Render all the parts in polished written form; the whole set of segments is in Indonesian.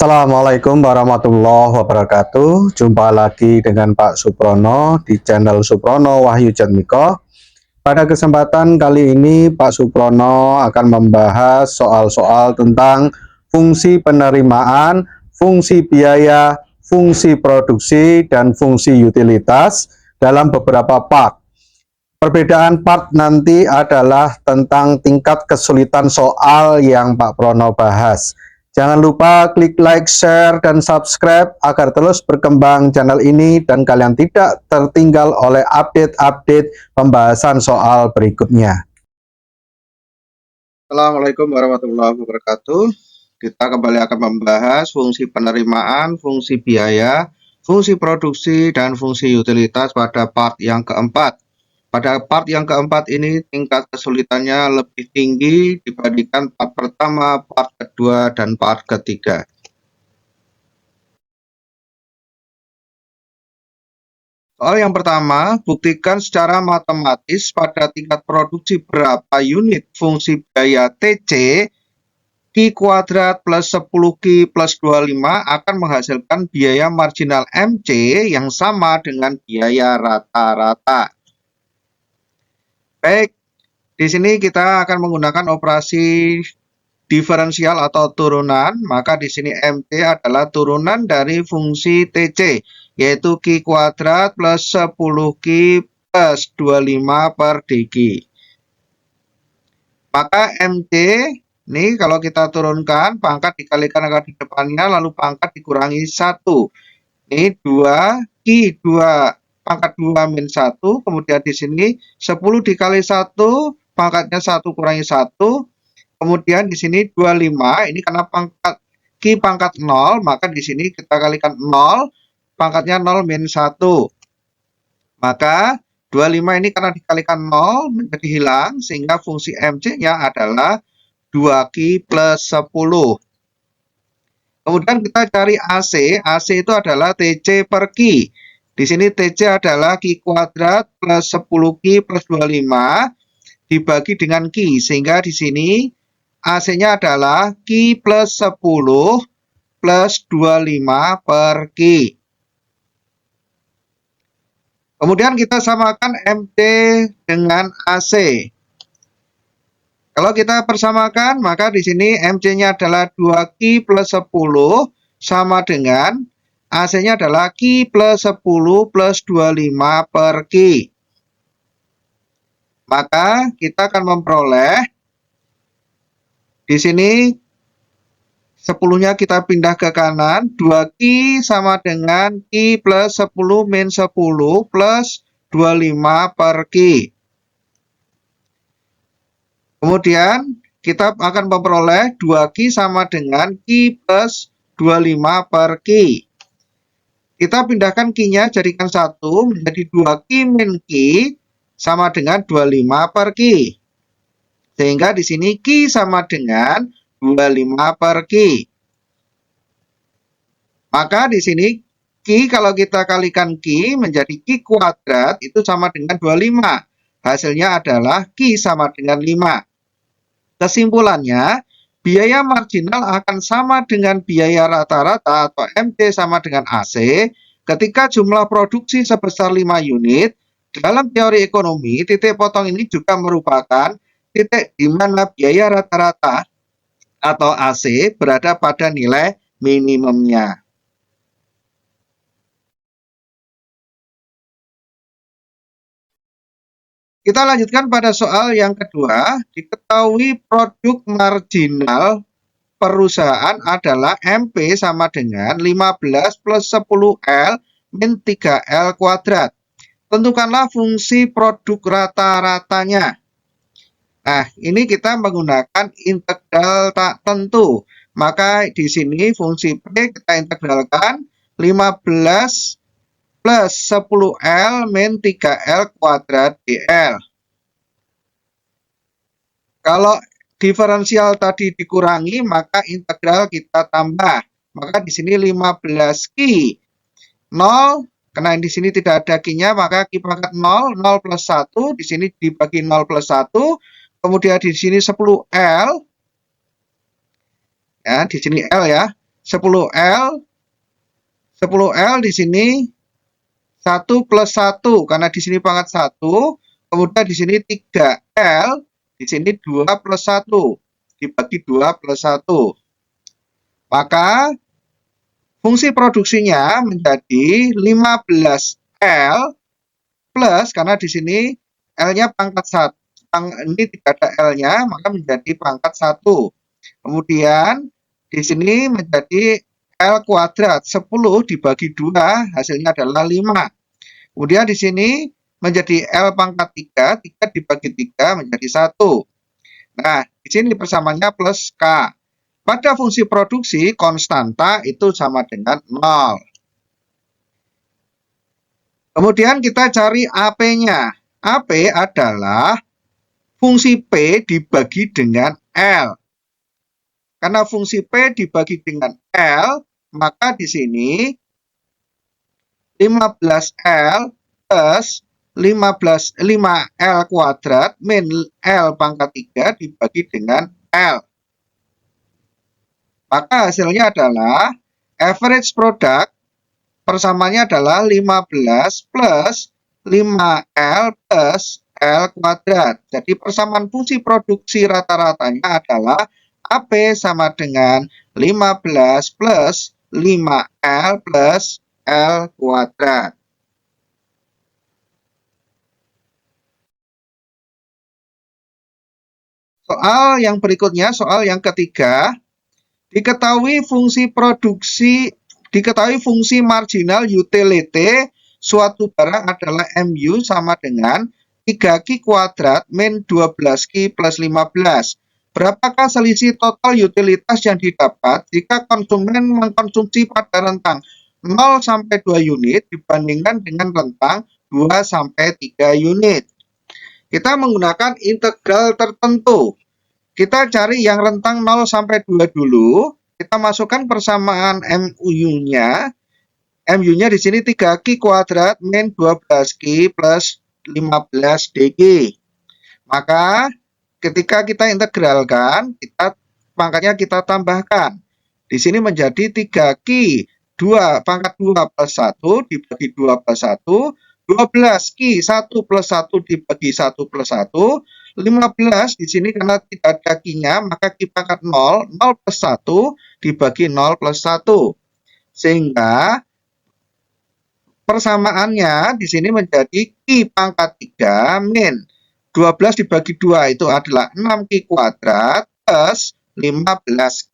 Assalamualaikum warahmatullahi wabarakatuh. Jumpa lagi dengan Pak Suprono di channel Suprono Wahyu Jatmiko. Pada kesempatan kali ini Pak Suprono akan membahas soal-soal tentang fungsi penerimaan, fungsi biaya, fungsi produksi, dan fungsi utilitas dalam beberapa part. Perbedaan part nanti adalah tentang tingkat kesulitan soal yang Pak Prono bahas. Jangan lupa klik like, share, dan subscribe agar terus berkembang channel ini dan kalian tidak tertinggal oleh update-update pembahasan soal berikutnya. Assalamualaikum warahmatullahi wabarakatuh. Kita kembali akan membahas fungsi penerimaan, fungsi biaya, fungsi produksi, dan fungsi utilitas pada part yang keempat. Pada part yang keempat ini tingkat kesulitannya lebih tinggi dibandingkan part pertama, part kedua, dan part ketiga. Soal yang pertama, buktikan secara matematis pada tingkat produksi berapa unit fungsi biaya TC Q kuadrat plus 10Q plus 25 akan menghasilkan biaya marginal MC yang sama dengan biaya rata-rata. Baik, di sini kita akan menggunakan operasi diferensial atau turunan, maka di sini MC adalah turunan dari fungsi TC, yaitu Q kuadrat plus 10Q plus 25 per DQ. Maka MC, ini kalau kita turunkan, pangkat dikalikan angka di depannya, lalu pangkat dikurangi 1. Ini 2Q, 2 pangkat 2 min 1, kemudian di sini 10 dikali 1, pangkatnya 1 kurangi 1, kemudian di sini 25, ini karena pangkat Q pangkat 0, maka di sini kita kalikan 0, pangkatnya 0 min 1. Maka 25 ini karena dikalikan 0 menjadi hilang, sehingga fungsi MC-nya adalah 2Q plus 10. Kemudian kita cari AC, AC itu adalah TC per Q. Di sini TC adalah Q kuadrat plus 10Q plus 25 dibagi dengan Q, sehingga di sini AC-nya adalah Q plus 10 plus 25 per Q. Kemudian kita samakan MC dengan AC. Kalau kita persamakan, maka di sini MC-nya adalah 2Q plus 10 sama dengan AC-nya adalah Q plus 10 plus 25 per Q. Maka kita akan memperoleh, di sini 10-nya kita pindah ke kanan, 2Q sama dengan Q plus 10 min 10 plus 25 per Q. Kemudian kita akan memperoleh 2Q sama dengan Q plus 25 per Q. Kita pindahkan Q-nya jadikan 1 menjadi 2Q min Q sama dengan 25 per Q. Sehingga di sini Q sama dengan 25 per Q. Maka di sini Q kalau kita kalikan Q menjadi Q kuadrat itu sama dengan 25. Hasilnya adalah Q sama dengan 5. Kesimpulannya, biaya marginal akan sama dengan biaya rata-rata atau MC sama dengan AC ketika jumlah produksi sebesar 5 unit. Dalam teori ekonomi, titik potong ini juga merupakan titik di mana biaya rata-rata atau AC berada pada nilai minimumnya. Kita lanjutkan pada soal yang kedua. Diketahui produk marginal perusahaan adalah MP sama dengan 15 plus 10L min 3L kuadrat. Tentukanlah fungsi produk rata-ratanya. Nah, ini kita menggunakan integral tak tentu. Maka di sini fungsi P kita integralkan 15 plus 10L min 3L kuadrat DL. Kalau diferensial tadi dikurangi, maka integral kita tambah. Maka di sini 15Q 0, karena di sini tidak ada Q-nya, maka Q pangkat 0, 0 plus 1, di sini dibagi 0 plus 1, kemudian di sini 10L, ya, di sini L ya, 10L, 10L di sini 1 plus 1, karena di sini pangkat 1, kemudian di sini 3L, di sini 2 plus 1, dibagi 2 plus 1. Maka fungsi produksinya menjadi 15L plus, karena di sini L-nya pangkat 1. Ini tidak ada L-nya, maka menjadi pangkat 1. Kemudian di sini menjadi L kuadrat, 10 dibagi 2, hasilnya adalah 5. Kemudian di sini menjadi L pangkat 3, 3 dibagi 3 menjadi 1. Nah, di sini persamaannya plus K. Pada fungsi produksi, konstanta itu sama dengan 0. Kemudian kita cari AP-nya. AP adalah fungsi P dibagi dengan L. Karena fungsi P dibagi dengan L, maka di sini 15L plus 5L kuadrat min L pangkat 3 dibagi dengan L. Maka hasilnya adalah average product persamanya adalah 15 plus 5L plus L kuadrat. Jadi persamaan fungsi produksi rata-ratanya adalah AP sama dengan 15 plus 5L plus L kuadrat. Soal yang berikutnya, soal yang ketiga, diketahui fungsi marginal utility suatu barang adalah MU sama dengan 3Q kuadrat min 12Q plus 15. Berapakah selisih total utilitas yang didapat jika konsumen mengkonsumsi pada rentang 0 sampai 2 unit dibandingkan dengan rentang 2 sampai 3 unit? Kita menggunakan integral tertentu. Kita cari yang rentang 0 sampai 2 dulu. Kita masukkan persamaan MU-nya. MU-nya di sini 3Q kuadrat min 12Q plus 15 DG. Maka ketika kita integralkan, pangkatnya kita tambahkan. Di sini menjadi 3Q 2 pangkat 2 plus 1 dibagi 2 plus 1, 12Q 1 plus 1 dibagi 1 plus 1, 15 di sini karena tidak ada Q-nya, maka Q pangkat 0, 0 plus 1 dibagi 0 plus 1. Sehingga persamaannya di sini menjadi Q pangkat 3 min 12 dibagi 2 itu adalah 6Q kuadrat plus 15Q.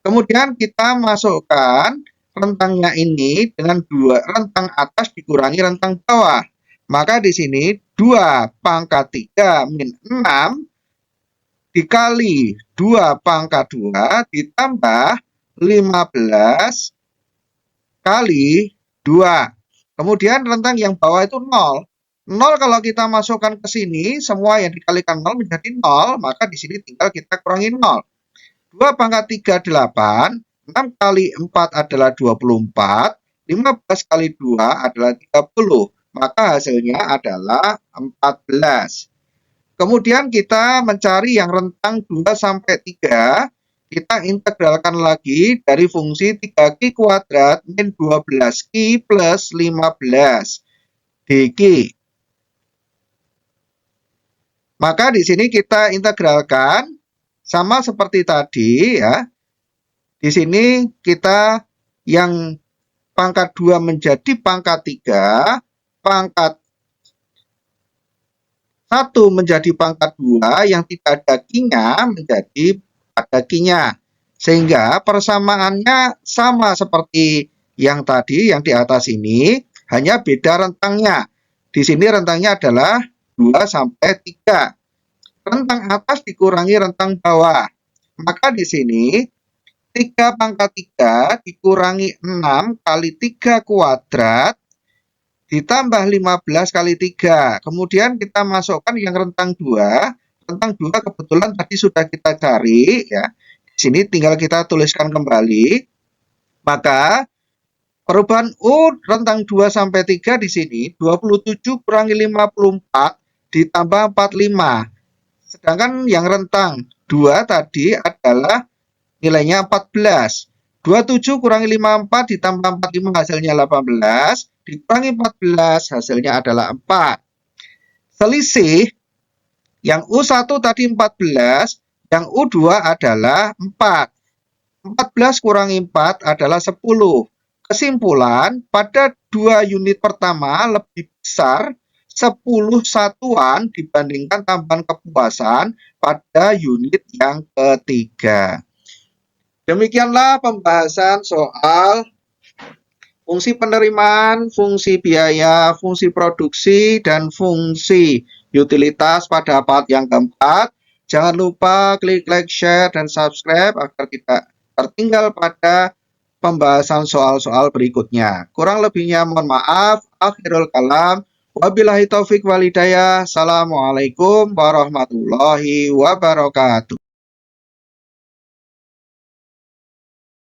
Kemudian kita masukkan rentangnya ini dengan rentang atas dikurangi rentang bawah. Maka di sini 2 pangkat 3 min 6 dikali 2 pangkat 2 ditambah 15 kali 2. Kemudian rentang yang bawah itu 0. 0 kalau kita masukkan ke sini, semua yang dikalikan 0 menjadi 0, maka di sini tinggal kita kurangi 0. 2 pangkat 3, 8. 6 kali 4 adalah 24. 15 kali 2 adalah 30. Maka hasilnya adalah 14. Kemudian kita mencari yang rentang 2 sampai 3. Kita integralkan lagi dari fungsi 3Q kuadrat min 12Q plus 15 DQ. Maka di sini kita integralkan sama seperti tadi ya. Di sini kita yang pangkat 2 menjadi pangkat 3, pangkat 1 menjadi pangkat 2, yang tidak ada Q-nya menjadi ada Q-nya. Sehingga persamaannya sama seperti yang tadi, yang di atas ini, hanya beda rentangnya. Di sini rentangnya adalah 2 sampai 3. Rentang atas dikurangi rentang bawah. Maka di sini 3 pangkat 3 dikurangi 6 kali 3 kuadrat ditambah 15 kali 3. Kemudian kita masukkan yang rentang 2. Rentang 2 kebetulan tadi sudah kita cari ya. Di sini tinggal kita tuliskan kembali. Maka perubahan U rentang 2 sampai 3 di sini 27 kurangi 54 ditambah 45. Sedangkan yang rentang 2 tadi adalah nilainya 14. 27 kurangi 54 ditambah 45 hasilnya 18. Dikurangi 14 hasilnya adalah 4. Selisih yang U1 tadi 14, yang U2 adalah 4. 14 kurangi 4 adalah 10. Kesimpulan, pada 2 unit pertama lebih besar 10 satuan dibandingkan tambahan kepuasan pada unit yang ketiga. Demikianlah pembahasan soal fungsi penerimaan, fungsi biaya, fungsi produksi, dan fungsi utilitas pada part yang keempat. Jangan lupa klik like, share, dan subscribe agar tidak tertinggal pada pembahasan soal-soal berikutnya. Kurang lebihnya mohon maaf. Akhirul kalam. Wabillahi taufik walhidayah. Assalamualaikum warahmatullahi wabarakatuh.